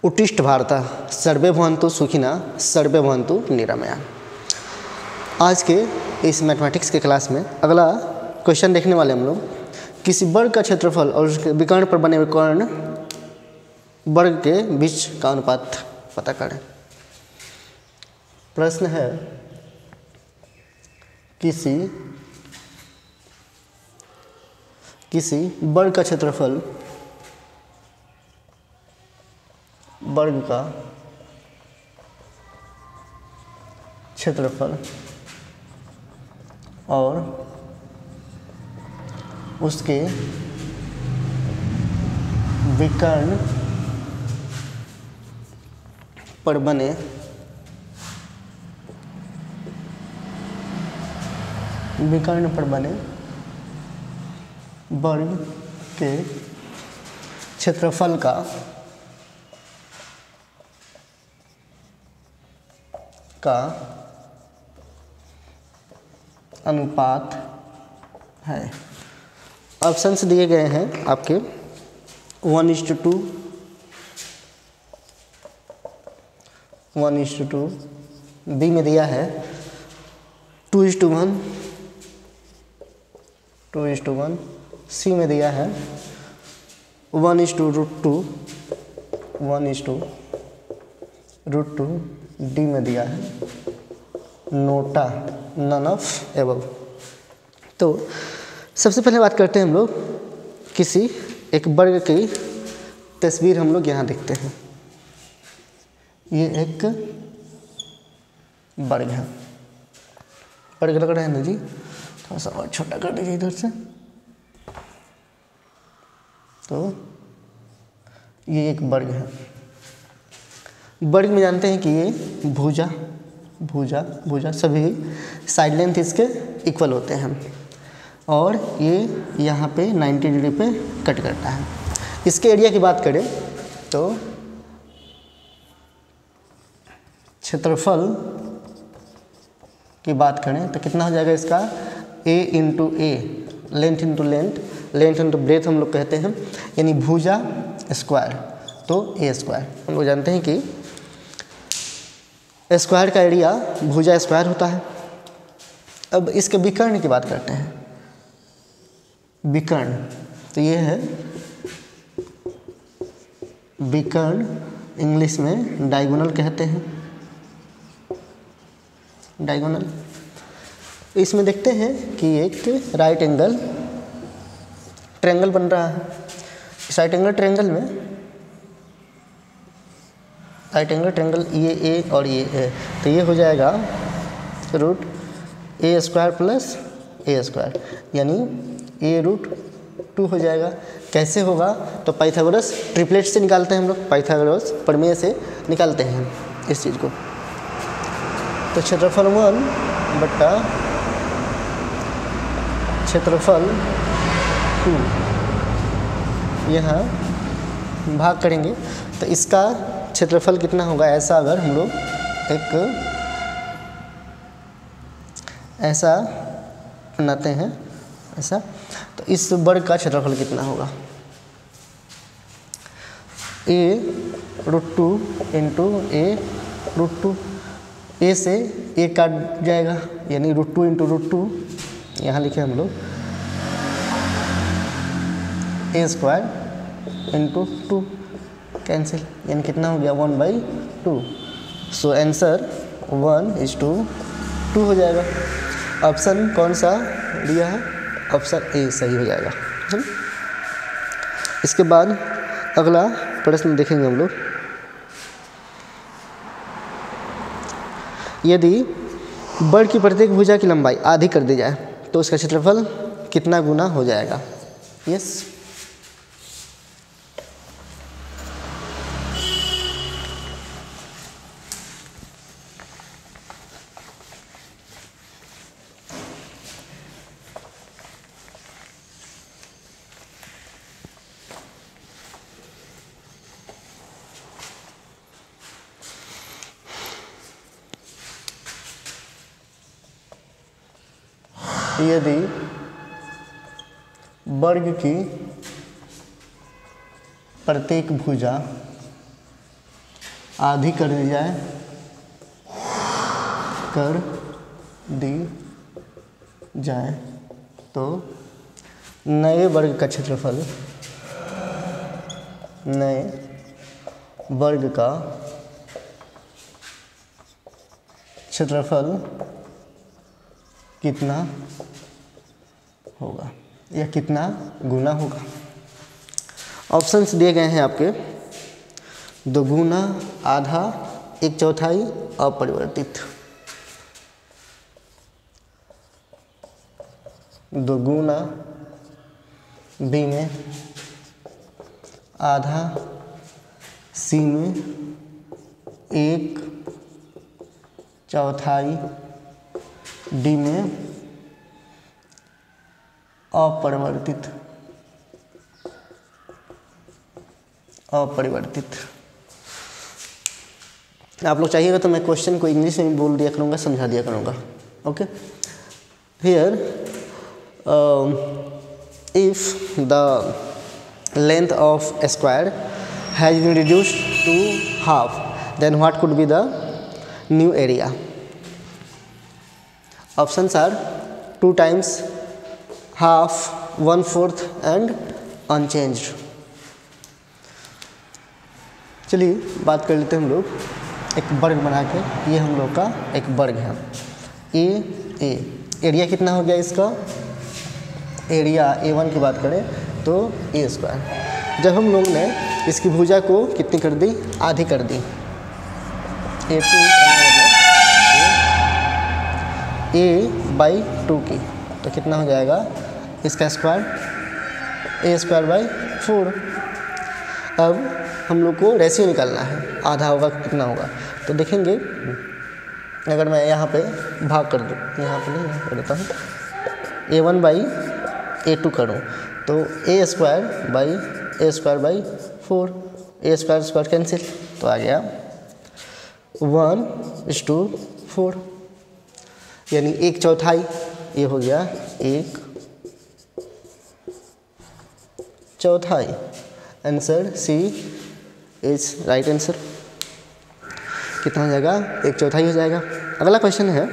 उत्तिष्ठ भारतः सर्वे भवन्तु सुखिनः सर्वे भवन्तु निरामया। आज के इस मैथमेटिक्स के क्लास में अगला क्वेश्चन देखने वाले हम लोग, किसी वर्ग का क्षेत्रफल और उसके विकर्ण पर बने हुए कर्ण वर्ग के बीच का अनुपात पता करें। प्रश्न है, किसी वर्ग का क्षेत्रफल और उसके विकर्ण पर बने वर्ग के क्षेत्रफल का अनुपात है। ऑप्शंस दिए गए हैं आपके 1:2, 1:2, बी में दिया है 2:1, 2:1, सी में दिया है 1:√2, 1:√2, डी में दिया है नोटा नन ऑफ एबव। तो सबसे पहले बात करते हैं हम लोग, किसी एक वर्ग की तस्वीर हम लोग यहाँ देखते हैं। ये एक वर्ग है, वर्ग लग रहा है ना जी, थोड़ा सा और छोटा कर दीजिए इधर से। तो ये एक वर्ग है। वर्ग में जानते हैं कि ये भुजा सभी साइड लेंथ इसके इक्वल होते हैं और ये यहाँ पे 90 डिग्री पे कट करता है। इसके एरिया की बात करें तो क्षेत्रफल की बात करें तो कितना हो जाएगा इसका, a into A, length into breadth हम लोग कहते हैं, यानी भुजा स्क्वायर तो a स्क्वायर। हम लोग जानते हैं कि स्क्वायर का एरिया भुजा स्क्वायर होता है। अब इसके विकर्ण की बात करते हैं। विकर्ण तो ये है विकर्ण, इंग्लिश में डायगोनल कहते हैं, डायगोनल। इसमें देखते हैं कि एक राइट एंगल ट्रायंगल बन रहा है। इस राइट एंगल ट्रायंगल में ये ए और ये ए, तो ये हो जाएगा √a² प्लस a², यानी a√2 हो जाएगा। कैसे होगा, तो पाइथागोरस ट्रिपलेट से निकालते हैं हम लोग, पाइथागोरस प्रमेय से निकालते हैं इस चीज़ को। तो क्षेत्रफल 1 बट्टा क्षेत्रफल 2 यहाँ भाग करेंगे तो इसका क्षेत्रफल कितना होगा। ऐसा अगर हम लोग एक ऐसा बनाते हैं ऐसा, तो इस वर्ग का क्षेत्रफल कितना होगा, a√2 इंटू a√2, ए से ए काट जाएगा यानी √2 इंटू √2, यहाँ लिखे हम लोग a² इंटू 2, कैंसिल, यानी कितना हो गया 1/2। सो आंसर 1:2 हो जाएगा। ऑप्शन कौन सा दिया है, ऑप्शन ए सही हो जाएगा। इसके बाद अगला प्रश्न देखेंगे हम लोग, यदि वर्ग की प्रत्येक भुजा की लंबाई आधी कर दी जाए तो उसका क्षेत्रफल कितना गुना हो जाएगा। यस, यदि वर्ग की प्रत्येक भुजा आधी कर दी जाए, कर दी जाए तो नए वर्ग का क्षेत्रफल, नए वर्ग का क्षेत्रफल कितना होगा या कितना गुना होगा। ऑप्शंस दिए गए हैं आपके, 2 गुना, आधा, 1/4, अपरिवर्तित। 2 गुना, बी में, आधा, सी में, 1/4, डी में अपरिवर्तित। आप लोग चाहिएगा तो मैं क्वेश्चन को इंग्लिश में बोल दिया करूँगा, समझा दिया करूँगा। Okay, here if the length of a square has been reduced to half, then what could be the new area? Options are 2 times, half, 1/4 and unchanged। चलिए बात कर लेते हैं हम लोग एक वर्ग बना के। ये हम लोग का एक वर्ग है ए। एरिया कितना हो गया इसका? एरिया A1 की बात करें तो A²। जब हम लोग ने इसकी भुजा को कितनी कर दी? आधी कर दी। A2 A/2 की, तो कितना हो जाएगा इसका स्क्वायर? A²/4। अब हम लोग को रेशियो निकालना है, आधा होगा कितना होगा। तो देखेंगे अगर मैं यहाँ पे भाग कर दूँ, यहाँ पे नहीं, यहाँ कर देता हूँ, A1/A2 करूँ तो A²/A²/4, A² कैंसिल, तो आ गया 1:4, यानी 1/4। ये हो गया 1/4। Answer C is right answer. कितना हो जाएगा? 1/4 हो जाएगा। अगला क्वेश्चन है,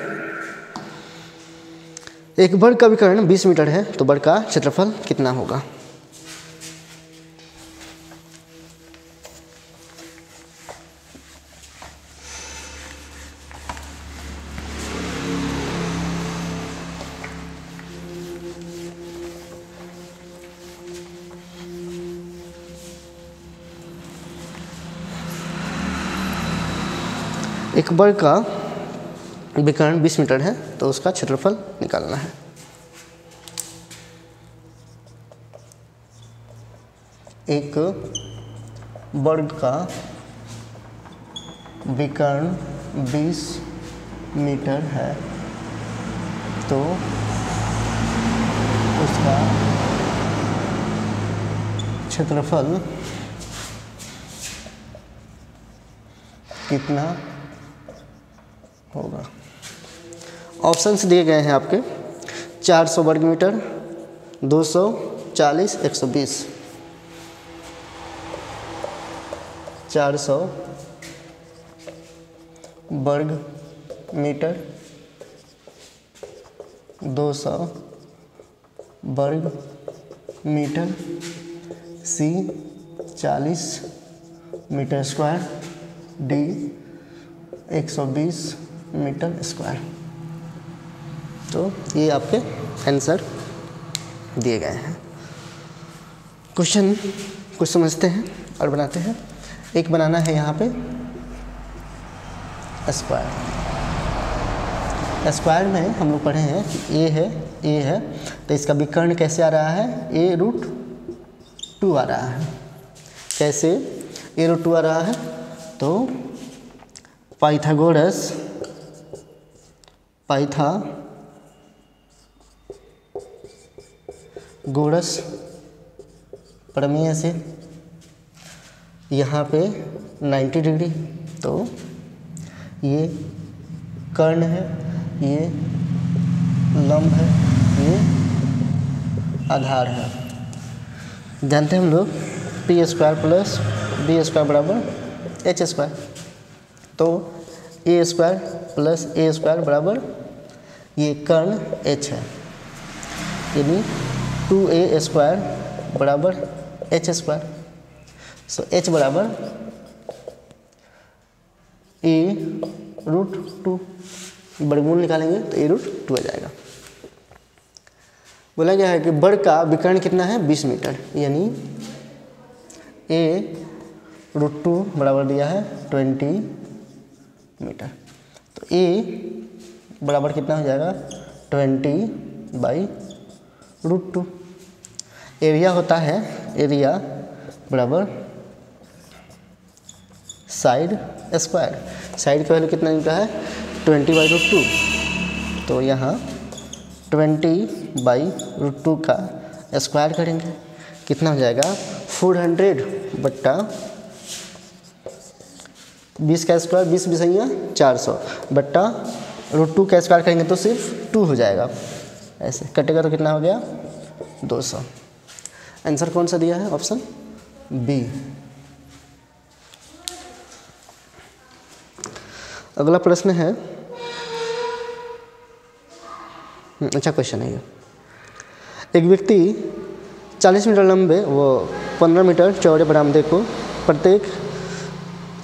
एक वर्ग का विकर्ण 20 मीटर है तो वर्ग का क्षेत्रफल कितना होगा? एक वर्ग का विकर्ण 20 मीटर है तो उसका क्षेत्रफल निकालना है। एक वर्ग का विकर्ण 20 मीटर है तो उसका क्षेत्रफल कितना होगा? ऑप्शंस दिए गए हैं आपके, 400 वर्ग मीटर, 240, 120। 400 वर्ग मीटर, 200 वर्ग metre, C 40 metre square, D 120 metre square. तो ये आपके आंसर दिए गए हैं। क्वेश्चन कुछ समझते हैं और बनाते हैं। एक बनाना है यहाँ पे स्क्वायर। स्क्वायर में हम लोग पढ़े हैं कि ए है तो इसका विकर्ण कैसे आ रहा है? a√2 आ रहा है। कैसे a√2 आ रहा है? तो पाइथागोरस प्रमेय से यहाँ पे 90 डिग्री, तो ये कर्ण है, ये लंब है, ये आधार है। जानते हैं हम लोग p² + b² = h²। तो ए स्क्वायर प्लस ए स्क्वायर बराबर ये कर्ण h है, यानी 2a स्क्वायर बराबर h स्क्वायर। सो h बराबर a√2, वर्गमूल निकालेंगे तो a√2 आ जाएगा। बोला गया है कि बड़ का विकर्ण कितना है 20 मीटर, यानी a√2 बराबर दिया है 20 मीटर। तो a बराबर कितना हो जाएगा 20/√2। एरिया होता है, एरिया बराबर साइड स्क्वायर। साइड का वैल्यू कितना निकला है 20/√2, तो यहाँ 20/√2 का स्क्वायर करेंगे, कितना हो जाएगा 400/20 का स्क्वायर, 20 बिसैया 400 बट्टा √2 का स्क्वायर करेंगे तो सिर्फ 2 हो जाएगा, ऐसे कटेगा तो कितना हो गया 200। आंसर कौन सा दिया है, ऑप्शन बी। अगला प्रश्न है, अच्छा क्वेश्चन है ये। एक व्यक्ति 40 मीटर लंबे व 15 मीटर चौड़े बरामदे को प्रत्येक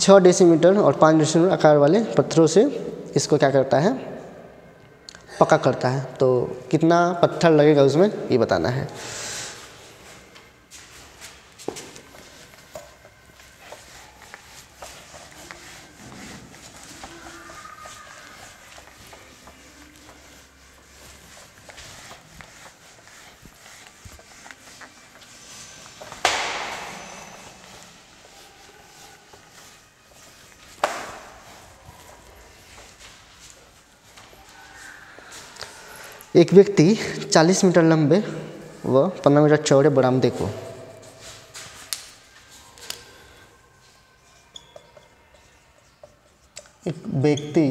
6 डेसीमीटर और 5 डेसीमीटर आकार वाले पत्थरों से इसको क्या करता है, पक्का करता है। तो कितना पत्थर लगेगा उसमें ये बताना है। एक व्यक्ति 40 मीटर लंबे व 15 मीटर चौड़े बरामदे को एक व्यक्ति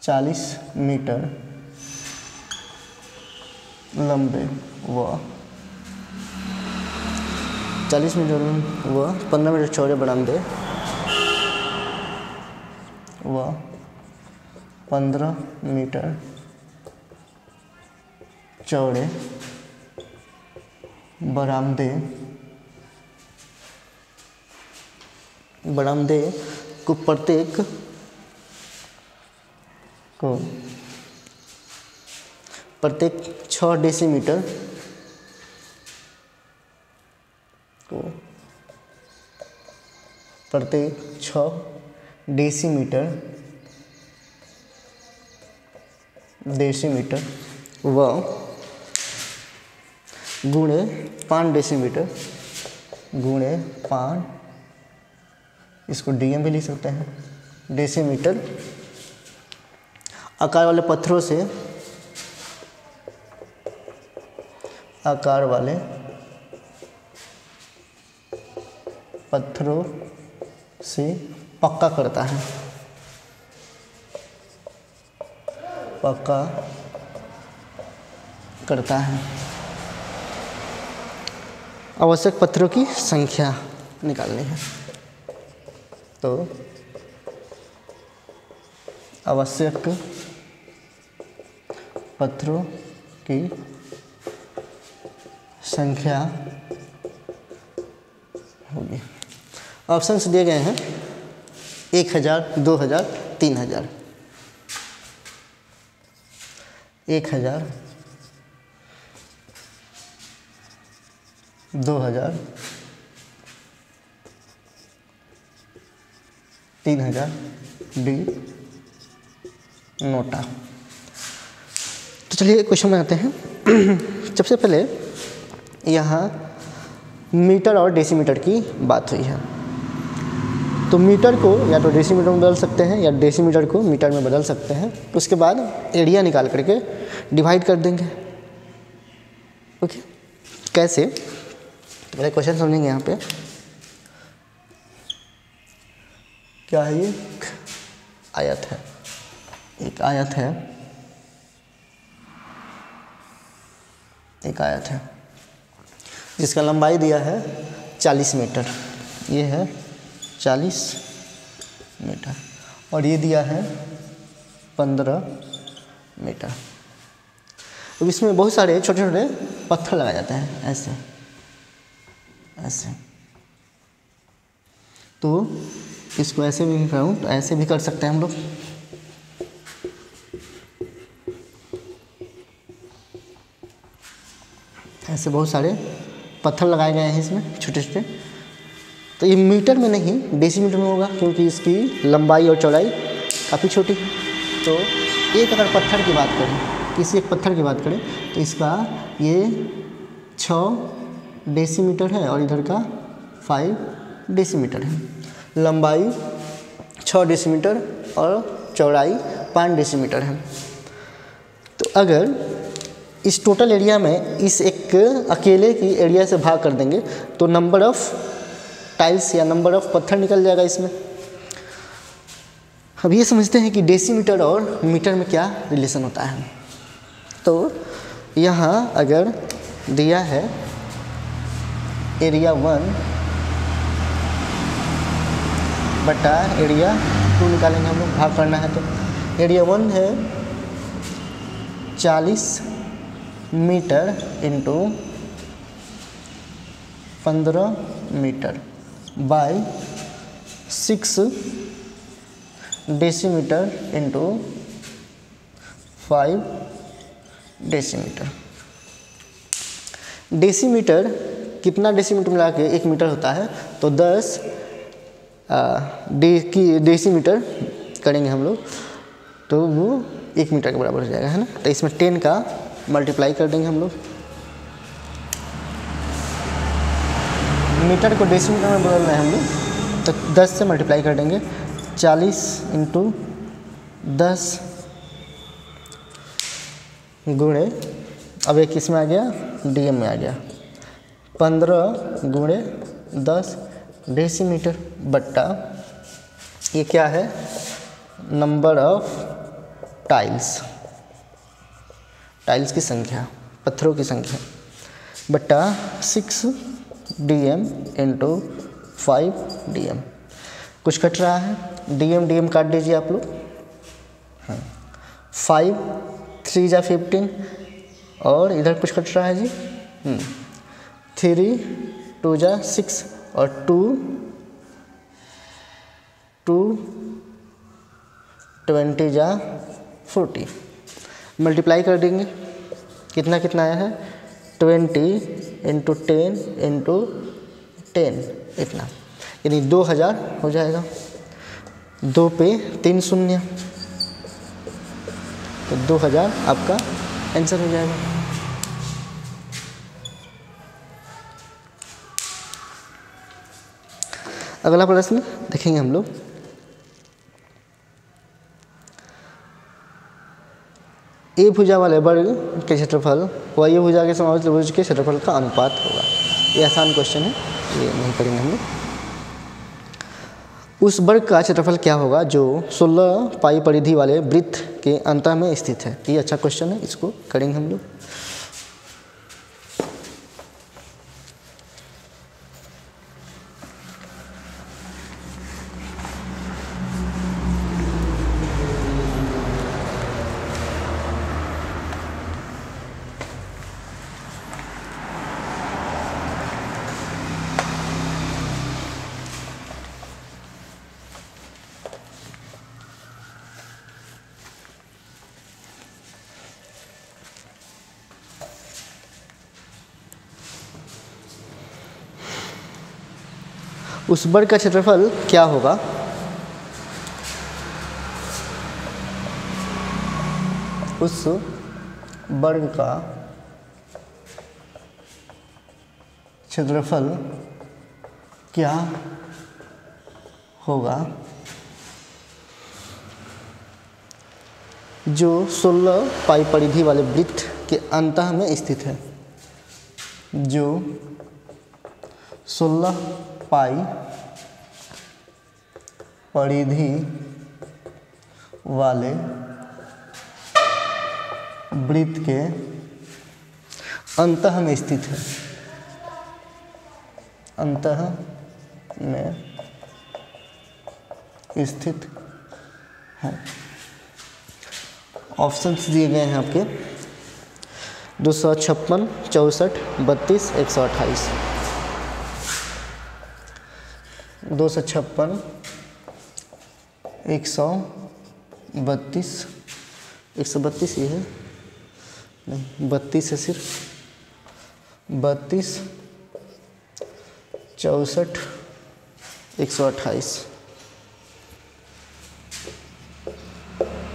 40 मीटर लंबे व 40 मीटर व 15 मीटर चौड़े बरामदे व 15 मीटर चौड़े बरामदे को प्रत्येक 6 डेसीमीटर को प्रत्येक 6 डेसीमीटर व गुणे 5 डेसीमीटर गुणे 5, इसको डीएम भी लिख सकते हैं, डेसीमीटर आकार वाले पत्थरों से पक्का करता है, आवश्यक पत्थरों की संख्या निकालनी है। तो आवश्यक पत्थरों की संख्या होगी, ऑप्शंस दिए गए हैं 1000, 2000, 3000। 1000, 2000, 3000 डी नोटा। तो चलिए क्वेश्चन बनाते हैं। सबसे पहले यहाँ मीटर और डेसीमीटर की बात हुई है, तो मीटर को या तो डेसीमीटर में बदल सकते हैं या डेसीमीटर को मीटर में बदल सकते हैं। उसके बाद एरिया निकाल करके डिवाइड कर देंगे। ओके, कैसे, तो पहले क्वेश्चन समझेंगे। यहाँ पे क्या है, ये आयत है, एक आयत है जिसका लंबाई दिया है 40 मीटर, ये है 40 मीटर और ये दिया है 15 मीटर। अब इसमें बहुत सारे छोटे छोटे पत्थर लगाए जाते हैं ऐसे ऐसे, तो इसको ऐसे भी करूँ तो ऐसे भी कर सकते हैं हम लोग। ऐसे बहुत सारे पत्थर लगाए गए हैं इसमें छोटे छोटे। तो ये मीटर में नहीं डेसीमीटर में होगा क्योंकि इसकी लंबाई और चौड़ाई काफ़ी छोटी है। तो एक अगर पत्थर की बात करें, किसी एक पत्थर की बात करें तो इसका ये 6 डेसीमीटर है और इधर का 5 डेसीमीटर है। लंबाई 6 डेसीमीटर और चौड़ाई 5 डेसीमीटर है। तो अगर इस टोटल एरिया में इस एक अकेले की एरिया से भाग कर देंगे तो नंबर ऑफ टाइल्स या नंबर ऑफ पत्थर निकल जाएगा इसमें। अब ये समझते हैं कि डेसीमीटर और मीटर में क्या रिलेशन होता है। तो यहाँ अगर दिया है एरिया 1 बटा एरिया 2 निकालेंगे हम लोग, भाग करना है। तो एरिया 1 है 40 metre into 15 metre by 6 decimetre into 5 decimetre. Decimetre कितना डेसीमीटर मिला के 1 मीटर होता है, तो 10 डेसीमीटर करेंगे हम लोग तो वो 1 मीटर के बराबर हो जाएगा, है ना। तो इसमें 10 का मल्टीप्लाई कर देंगे हम लोग। मीटर को डेसीमीटर में बदलना है हम लोग, तो 10 से मल्टीप्लाई कर देंगे। 40 इंटू 10 गुणे, अब एक इसमें आ गया डीएम में आ गया 15 गुणे 10 डेसीमीटर बट्टा ये क्या है नंबर ऑफ टाइल्स, टाइल्स की संख्या, पत्थरों की संख्या बट्टा 6 डीएम इंटू 5 डीएम। कुछ कट रहा है, डीएम डीएम काट दीजिए आप लोग। 5 3 जा 15 और इधर कुछ कट रहा है जी 3 2 जा 6 और 2 20 जा 40 मल्टीप्लाई कर देंगे। कितना कितना आया है 20 इंटू 10 इंटू 10 इतना, यानी 2000 हो जाएगा। 2 पे 3 शून्य, तो 2000 आपका आंसर हो जाएगा। अगला प्रश्न देखेंगे हम लोग। ए भुजा वाले वर्ग के क्षेत्रफल व ये भुजा के समाविष्ट त्रिभुज के क्षेत्रफल का अनुपात होगा। ये आसान क्वेश्चन है, ये नहीं करेंगे हम लोग। उस वर्ग का क्षेत्रफल क्या होगा जो 16 पाई परिधि वाले वृत्त के अंत में स्थित है। ये अच्छा क्वेश्चन है, इसको करेंगे हम लोग। उस वर्ग का क्षेत्रफल क्या होगा उस वर्ग का क्षेत्रफल क्या होगा जो 16 पाई परिधि वाले वृत्त के अंत में स्थित है। जो 16 पाई परिधि वाले वृत्त के अंत में स्थित है। अंत में स्थित है। ऑप्शंस दिए गए हैं आपके 256, 64, 32, 128। 256, 132, 132 ये है नहीं, 32 है सिर्फ, 32, 64, 128,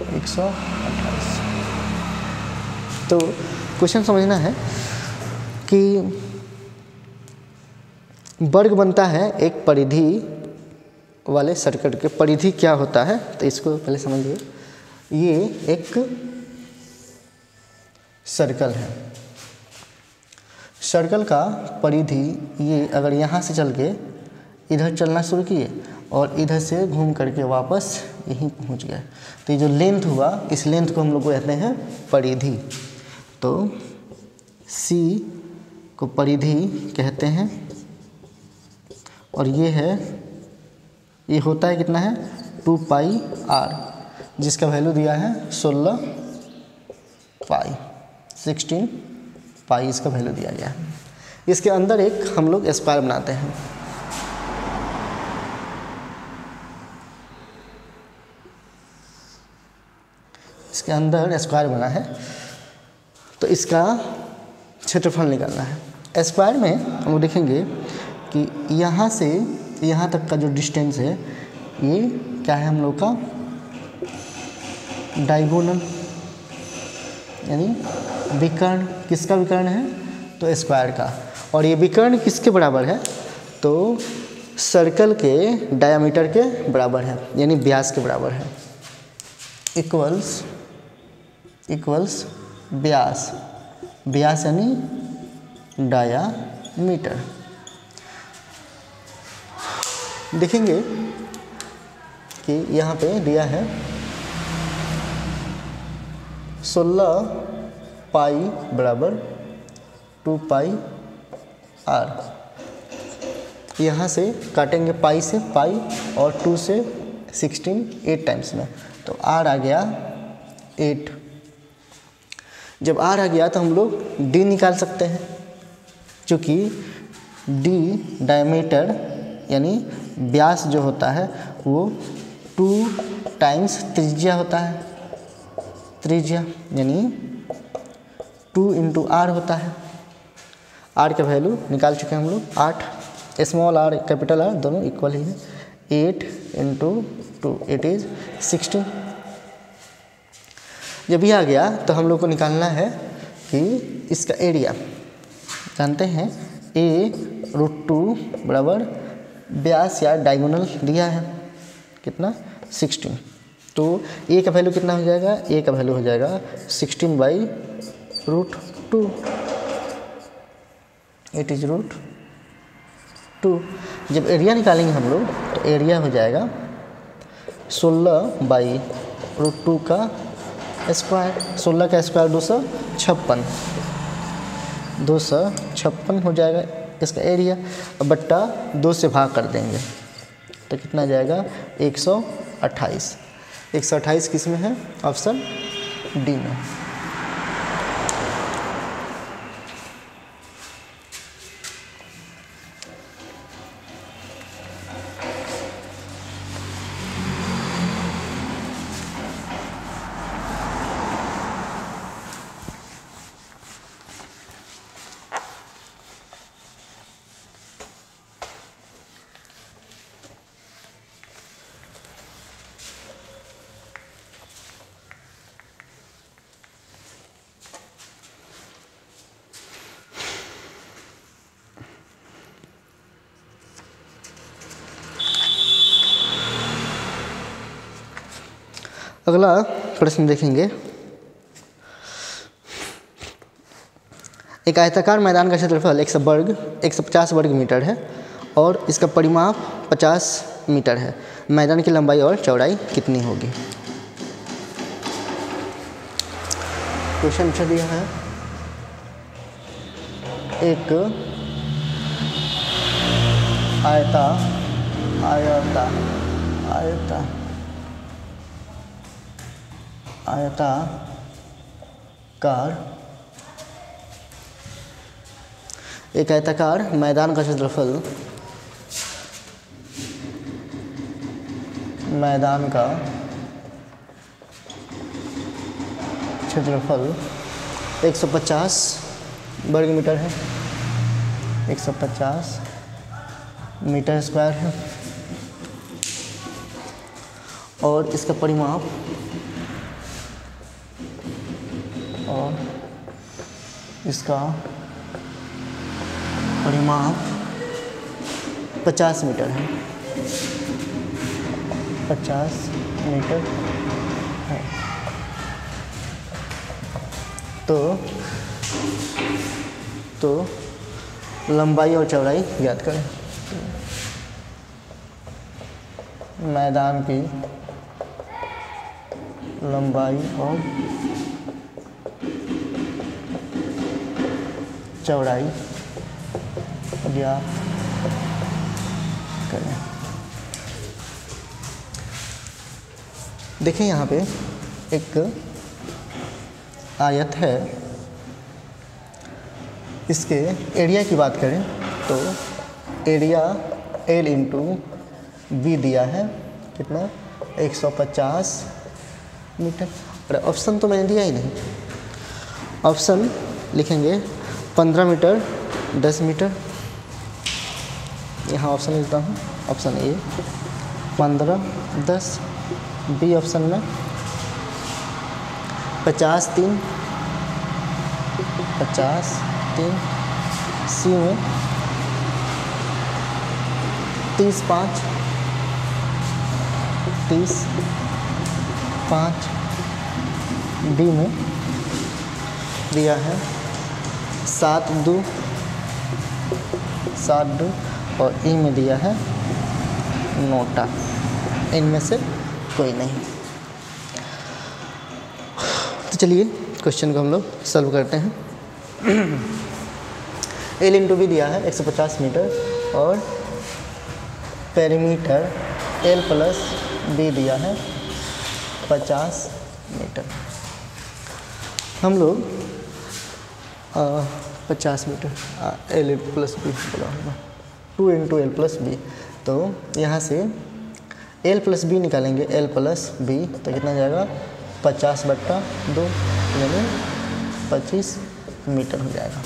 128। तो क्वेश्चन समझना है कि वर्ग बनता है एक परिधि वाले सर्कल के। परिधि क्या होता है तो इसको पहले समझिए। ये एक सर्कल है। सर्कल का परिधि ये अगर यहाँ से चल के इधर चलना शुरू किए और इधर से घूम करके वापस यहीं पहुँच गए तो ये जो लेंथ हुआ, इस लेंथ को हम लोग को कहते हैं परिधि। तो C को परिधि कहते हैं और ये होता है कितना है 2 पाई r, जिसका वैल्यू दिया है 16 पाई, 16 पाई इसका वैल्यू दिया गया है। इसके अंदर एक हम लोग स्क्वायर बनाते हैं। इसके अंदर स्क्वायर बना है तो इसका क्षेत्रफल निकालना है। स्क्वायर में हम लोग देखेंगे कि यहाँ से यहाँ तक का जो डिस्टेंस है ये क्या है हम लोग का डायगोनल, यानी विकर्ण। किसका विकर्ण है तो स्क्वायर का। और ये विकर्ण किसके बराबर है तो सर्कल के डायमीटर के बराबर है, यानी व्यास के बराबर है। इक्वल्स व्यास, व्यास यानी डायामीटर। देखेंगे कि यहाँ पे दिया है 16 पाई बराबर 2 पाई r। यहाँ से काटेंगे पाई से पाई और 2 से 16, 8 टाइम्स में, तो r आ गया 8। जब r आ गया तो हम लोग d निकाल सकते हैं, क्योंकि d डायमीटर यानी व्यास जो होता है वो 2 टाइम्स त्रिज्या होता है। त्रिज्या यानी 2 इंटू r होता है। r का वैल्यू निकाल चुके हैं हम लोग 8। स्मॉल r कैपिटल r दोनों इक्वल ही है। 8 इंटू 2 इट इज़ 16। जब ये आ गया तो हम लोग को निकालना है कि इसका एरिया। जानते हैं a√2 बराबर व्यास या डायगोनल दिया है कितना 16। तो a का वैल्यू कितना हो जाएगा, a का वैल्यू हो जाएगा 16/√2, इट इज √2। जब एरिया निकालेंगे हम लोग तो एरिया हो जाएगा 16/√2 का स्क्वायर। 16 का स्क्वायर 256 हो जाएगा इसका एरिया। अब बट्टा 2 से भाग कर देंगे तो कितना जाएगा 128। 128 किस में है, ऑप्शन डी में। अगला प्रश्न देखेंगे। एक आयताकार मैदान का क्षेत्रफल 150 वर्ग मीटर है और इसका परिमाप 50 मीटर है। मैदान की लंबाई और चौड़ाई कितनी होगी। क्वेश्चन अच्छा दिया है। एक आयताकार एक आयताकार मैदान का क्षेत्रफल मैदान का क्षेत्रफल 150 वर्ग मीटर है, 150 मीटर स्क्वायर है और इसका परिमाप 50 मीटर है, 50 मीटर है। तो लंबाई और चौड़ाई ज्ञात करें। मैदान की लंबाई और चौड़ाई ज्ञात करें। देखिए यहाँ पे एक आयत है, इसके एरिया की बात करें तो एरिया L इंटू बी दिया है, कितना 150 मीटर। और ऑप्शन तो मैंने दिया ही नहीं, ऑप्शन लिखेंगे 15 मीटर 10 मीटर। यहाँ ऑप्शन लिखता हूँ, ऑप्शन ए 15 10, बी ऑप्शन में 50 3, सी में 30 5, डी में दिया है 7 2 और ई में दिया है नोटा। इनमें से कोई नहीं। तो चलिए क्वेश्चन को हम लोग सॉल्व करते हैं। L इंटू बी दिया है 150 मीटर और पेरीमीटर L प्लस बी दिया है 50 मीटर। हम लोग 50 मीटर L प्लस बी बोला होगा 2 इंटू L प्लस बी। तो यहाँ से L प्लस बी निकालेंगे, L प्लस बी तो कितना जाएगा 50/2 यानी 25 मीटर हो जाएगा।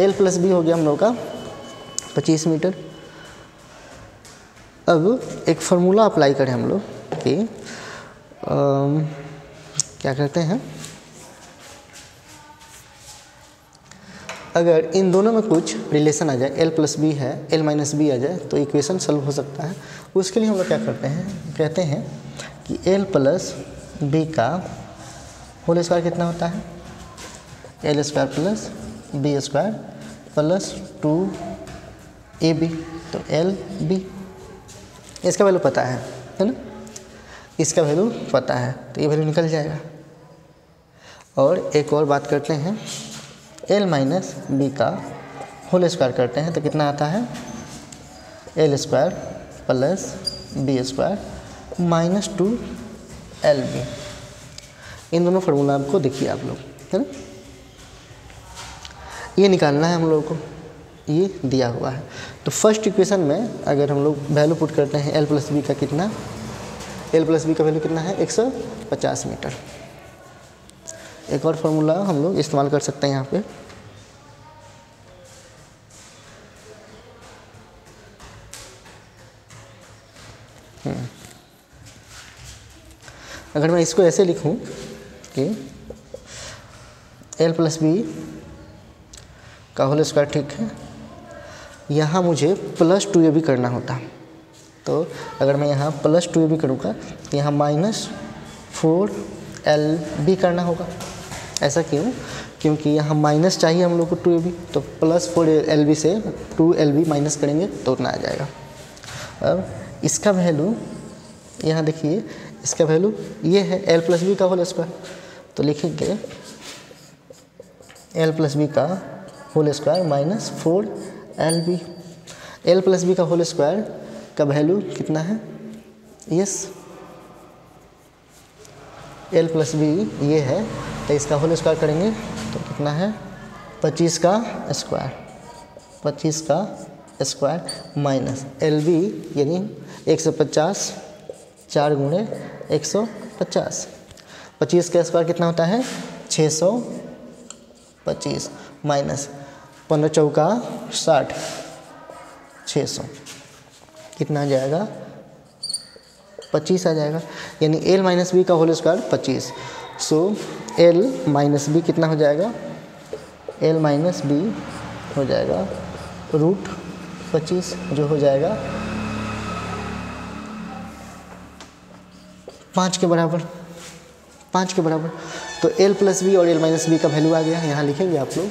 L प्लस बी हो गया हम लोग का 25 मीटर। अब एक फार्मूला अप्लाई करें हम लोग कि क्या करते हैं, अगर इन दोनों में कुछ रिलेशन आ जाए, L प्लस बी है, L माइनस बी आ जाए तो इक्वेशन सॉल्व हो सकता है। उसके लिए हम लोग क्या करते हैं, कहते हैं कि L प्लस बी का होल स्क्वायर कितना होता है, L square plus B square plus 2AB। तो L B इसका वैल्यू पता है ना, इसका वैल्यू पता है तो ये वैल्यू निकल जाएगा। और एक और बात करते हैं, L माइनस बी का होल स्क्वायर करते हैं तो कितना आता है L square plus B square minus 2LB। इन दोनों फार्मूला आपको देखिए आप लोग, है ना, ये निकालना है हम लोगों को, ये दिया हुआ है। तो फर्स्ट इक्वेशन में अगर हम लोग वैल्यू पुट करते हैं L प्लस बी का कितना, L प्लस बी का वैल्यू कितना है 150 मीटर। एक और फार्मूला हम लोग इस्तेमाल कर सकते हैं यहाँ पे, अगर मैं इसको ऐसे लिखूं कि L प्लस बी का होल स्क्वायर, ठीक है, यहाँ मुझे प्लस 2AB करना होता। तो अगर मैं यहाँ प्लस 2AB करूँगा तो यहाँ माइनस 4LB करना होगा। ऐसा क्यों, क्योंकि यहाँ माइनस चाहिए हम लोग को 2AB, तो प्लस 4LB से 2LB माइनस करेंगे तो उतना आ जाएगा। अब इसका वैल्यू यहाँ देखिए, इसका वैल्यू ये है L प्लस बी का होल स्क्वायर, तो लिखेंगे L प्लस बी का whole square minus 4LB। L plus B का होल स्क्वायर का वैल्यू कितना है यस, एल प्लस बी ये है, तो इसका होल स्क्वायर करेंगे तो कितना है 25 का स्क्वायर, 25 का स्क्वायर माइनस एल बी यानी 150, 4 गुणे 150, 25 का स्क्वायर कितना होता है 625 माइनस 15 चौका 60, 600 कितना आ जाएगा 25 आ जाएगा, यानी एल माइनस बी का whole square 25। So L minus B कितना हो जाएगा, एल माइनस बी हो जाएगा √25 जो हो जाएगा 5 के बराबर, 5 के बराबर। तो एल प्लस बी और एल माइनस बी का वैल्यू आ गया, यहाँ लिखेंगे आप लोग,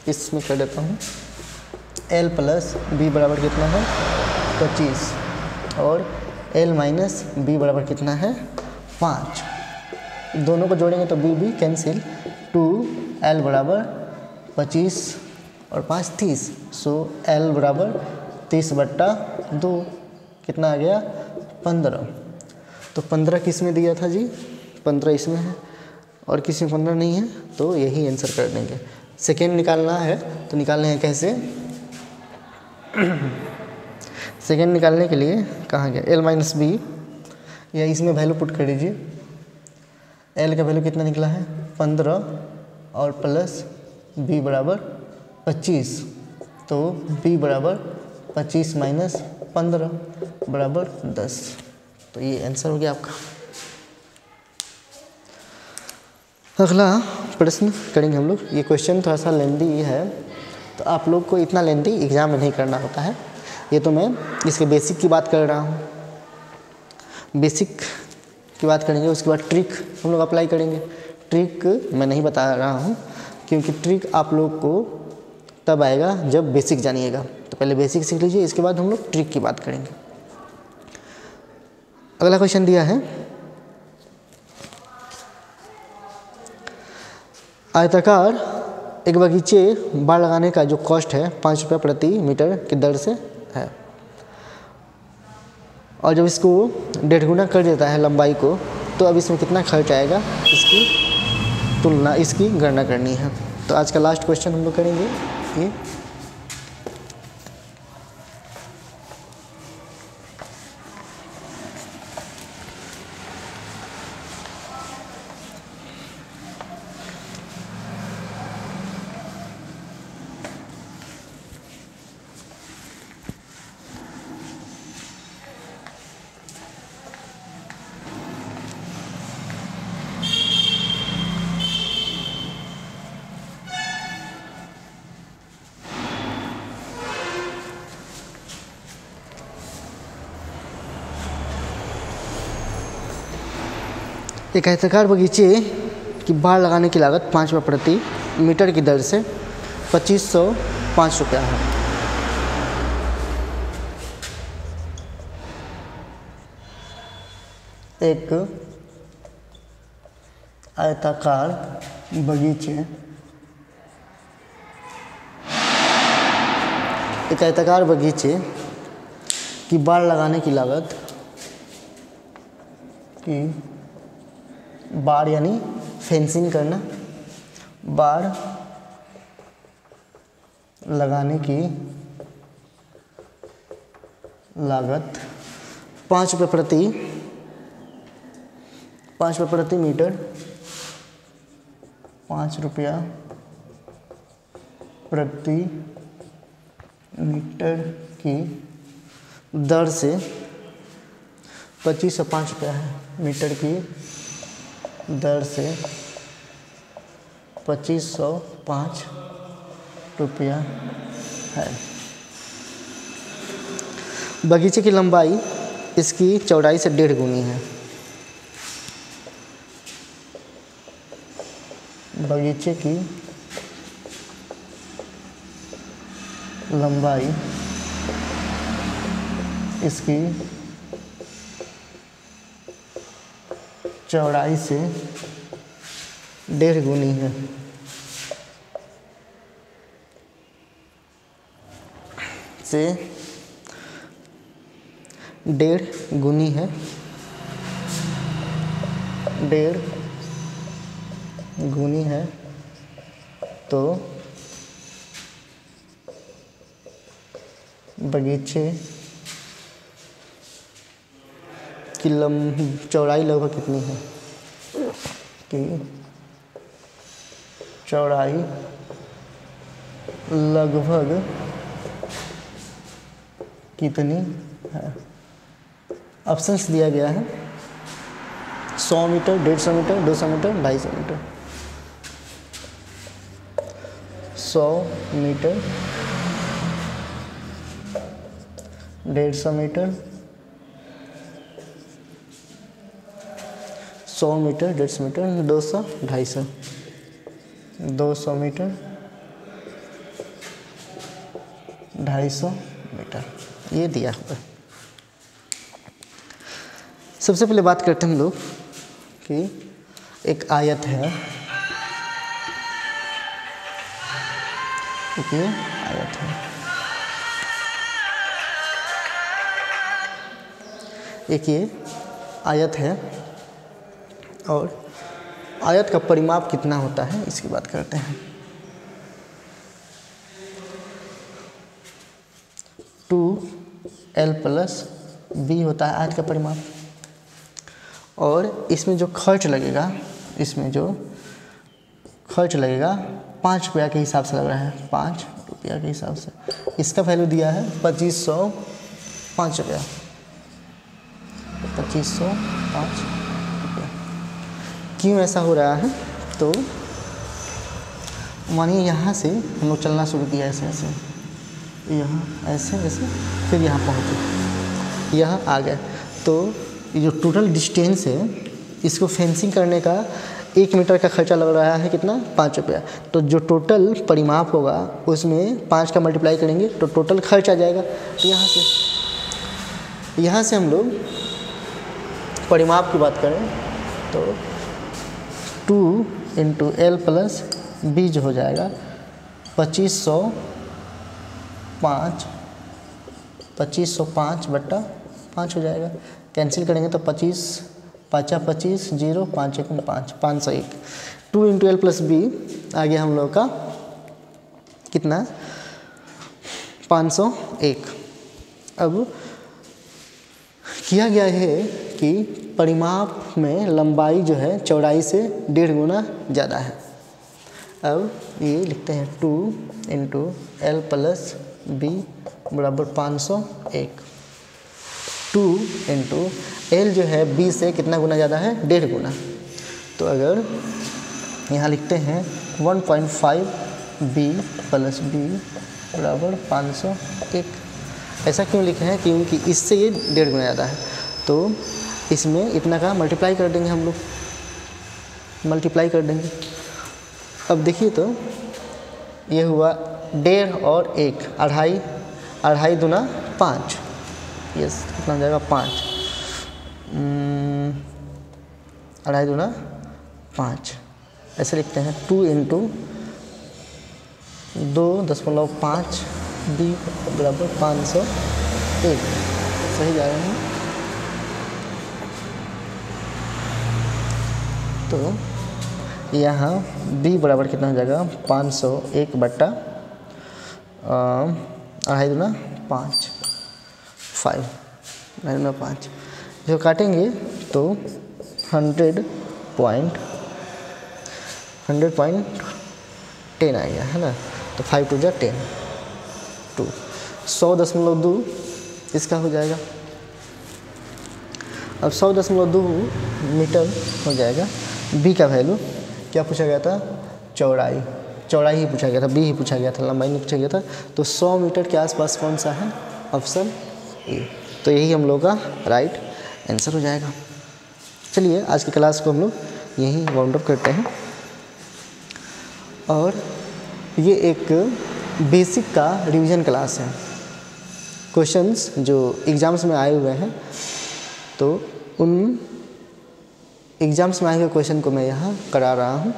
इसमें कर देता हूँ। एल प्लस बी बराबर कितना है 25 और एल माइनस बी बराबर कितना है 5, दोनों को जोड़ेंगे तो बी बी कैंसिल, 2L बराबर 25 और 5 30, सो L बराबर 30/2 कितना आ गया 15। तो 15 किस में दिया था जी, 15 इसमें है और किसी में 15 नहीं है, तो यही आंसर कर देंगे। सेकेंड निकालना है तो निकालने हैं कैसे, सेकेंड निकालने के लिए कहाँ गया एल माइनस बी, या इसमें वैल्यू पुट कर दीजिए। एल का वैल्यू कितना निकला है 15 और प्लस बी बराबर 25, तो बी बराबर 25 माइनस 15 बराबर 10, तो ये आंसर हो गया आपका। अगला प्रश्न करेंगे हम लोग, ये क्वेश्चन थोड़ा सा लेंदी है, तो आप लोग को इतना लेंदी एग्जाम में नहीं करना होता है, ये तो मैं इसके बेसिक की बात कर रहा हूँ, बेसिक की बात करेंगे, उसके बाद ट्रिक हम लोग अप्लाई करेंगे। ट्रिक मैं नहीं बता रहा हूँ क्योंकि ट्रिक आप लोग को तब आएगा जब बेसिक जानिएगा, तो पहले बेसिक सीख लीजिए, इसके बाद हम लोग ट्रिक की बात करेंगे। अगला क्वेश्चन दिया है, आयताकार एक बगीचे बाड़ लगाने का जो कॉस्ट है 5 रुपये प्रति मीटर की दर से है, और जब इसको 1.5 गुना कर देता है लंबाई को, तो अब इसमें कितना खर्च आएगा, इसकी तुलना, इसकी गणना करनी है। तो आज का लास्ट क्वेश्चन हम लोग करेंगे ये। एक आयताकार बगीचे की बाड़ लगाने की लागत 5 रुपये प्रति मीटर की दर से 2505 रुपया है। एक आयताकार बगीचे, एक आयताकार बगीचे की बाड़ लगाने की लागत की, बाड़ यानी फेंसिंग करना, बाड़ लगाने की लागत 5 रुपये प्रति मीटर, 5 रुपया प्रति मीटर की दर से 2505 रुपया है, मीटर की दर से 2505 रुपया है। बगीचे की लंबाई इसकी चौड़ाई से 1.5 गुनी है। बगीचे की लंबाई इसकी चौड़ाई से 1.5 गुनी है। से 1.5 गुनी है, 1.5 गुनी है तो बगीचे की चौड़ाई लगभग कितनी है, कि चौड़ाई लगभग कितनी है। ऑप्शंस दिया गया है 100 metre, 150 metre, 200 metre, 250 metre. 100 metre, 150 metre, 100 metre, 150 metre, 200, 250, 200 metre, 250 metre, ये दिया हुआ है। सबसे पहले बात करते हैं हम लोग कि एक आयत है, एक आयत है, एक ये आयत है और आयत का परिमाप कितना होता है इसकी बात करते हैं। 2l + b होता है आयत का परिमाप, और इसमें जो खर्च लगेगा, इसमें जो खर्च लगेगा 5 रुपया के हिसाब से लग रहा है, 5 रुपया के हिसाब से। इसका वैल्यू दिया है 2505 रुपया, 2505 रुपया। क्यों ऐसा हो रहा है, तो मानिए यहाँ से हम लोग चलना शुरू किया ऐसे ऐसे, यहाँ ऐसे ऐसे, फिर यहाँ पहुँचे, यहाँ आ गए, तो ये जो टोटल डिस्टेंस है इसको फेंसिंग करने का 1 मीटर का खर्चा लग रहा है कितना, 5 रुपया। तो जो टोटल परिमाप होगा उसमें 5 का मल्टीप्लाई करेंगे तो टोटल खर्च आ जाएगा। तो यहाँ से हम लोग परिमाप की बात करें तो 2 × l + b जो हो जाएगा 2505/5 हो जाएगा। कैंसिल करेंगे तो 25 5 25 0 5 1 5 501। 2 × l + b आ गया हम लोग का कितना, 501। अब किया गया है कि परिमाप में लंबाई जो है चौड़ाई से 1.5 गुना ज़्यादा है। अब ये लिखते हैं 2 × l + b = 501। 2 × l जो है b से कितना गुना ज़्यादा है, 1.5 गुना। तो अगर यहाँ लिखते हैं 1.5 b + b = 501। ऐसा क्यों लिखे हैं, क्योंकि इससे ये 1.5 गुना ज़्यादा है, तो इसमें इतना का मल्टीप्लाई कर देंगे हम लोग, मल्टीप्लाई कर देंगे। अब देखिए तो ये हुआ 1.5 और 1, 2.5, 2.5 दूना 5, यस कितना हो जाएगा 5, 2.5 दूना 5। ऐसे लिखते हैं 2 × 2.5 b = 501। सही जा रहे हैं। तो यहाँ b बराबर कितना हो जाएगा, 501/2.5 दूना 5, 5 दूना 5। जो काटेंगे तो 100.10 आएगा, है ना। तो 5 × 2 = 10, 2 100.2 इसका हो जाएगा। अब 100.2 मीटर हो जाएगा। b का वैल्यू क्या पूछा गया था, चौड़ाई, चौड़ाई ही पूछा गया था, b ही पूछा गया था, लंबाई नहीं पूछा गया था। तो 100 मीटर के आसपास कौन सा है, ऑप्शन ए। तो यही हम लोग का राइट आंसर हो जाएगा। चलिए आज की क्लास को हम लोग यहीं राउंड अप करते हैं। और ये एक बेसिक का रिवीजन क्लास है। क्वेश्चंस जो एग्ज़ाम्स में आए हुए हैं, तो उन एग्ज़ाम्स में आए हुए क्वेश्चन को मैं यहाँ करा रहा हूँ।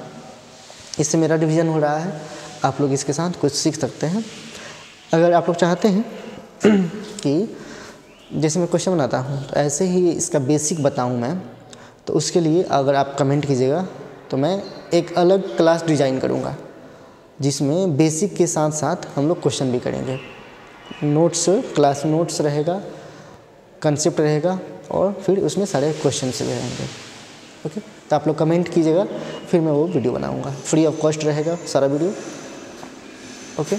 इससे मेरा रिवीजन हो रहा है, आप लोग इसके साथ कुछ सीख सकते हैं। अगर आप लोग चाहते हैं कि जैसे मैं क्वेश्चन बनाता हूँ तो ऐसे ही इसका बेसिक बताऊँ मैं, तो उसके लिए अगर आप कमेंट कीजिएगा तो मैं एक अलग क्लास डिज़ाइन करूँगा जिसमें बेसिक के साथ साथ हम लोग क्वेश्चन भी करेंगे। नोट्स, क्लास नोट्स रहेगा, कंसेप्ट रहेगा और फिर उसमें सारे क्वेश्चंस भी रहेंगे। ओके, तो आप लोग कमेंट कीजिएगा, फिर मैं वो वीडियो बनाऊँगा। फ्री ऑफ कॉस्ट रहेगा सारा वीडियो। ओके।